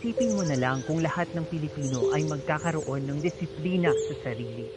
Isipin mo na lang kung lahat ng Pilipino ay magkakaroon ng disiplina sa sarili.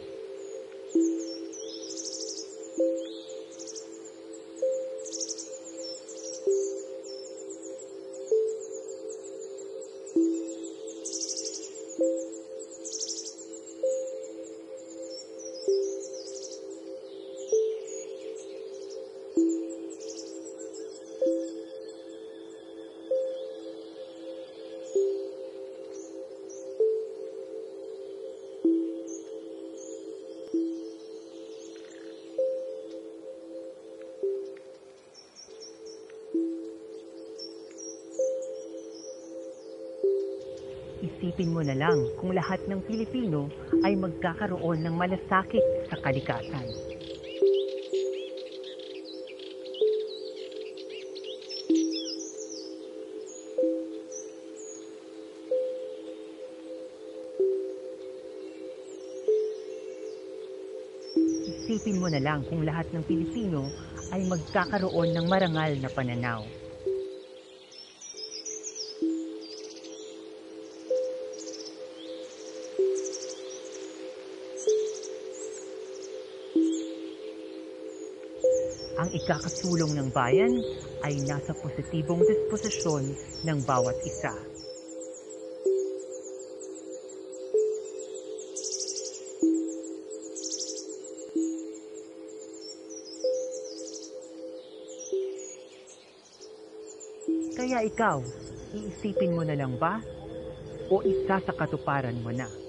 Isipin mo na lang kung lahat ng Pilipino ay magkakaroon ng malasakit sa kalikasan. Isipin mo na lang kung lahat ng Pilipino ay magkakaroon ng marangal na pananaw. Ang ikakasulong ng bayan ay nasa positibong disposisyon ng bawat isa. Kaya ikaw, iisipin mo na lang ba? O isa sa katuparan mo na?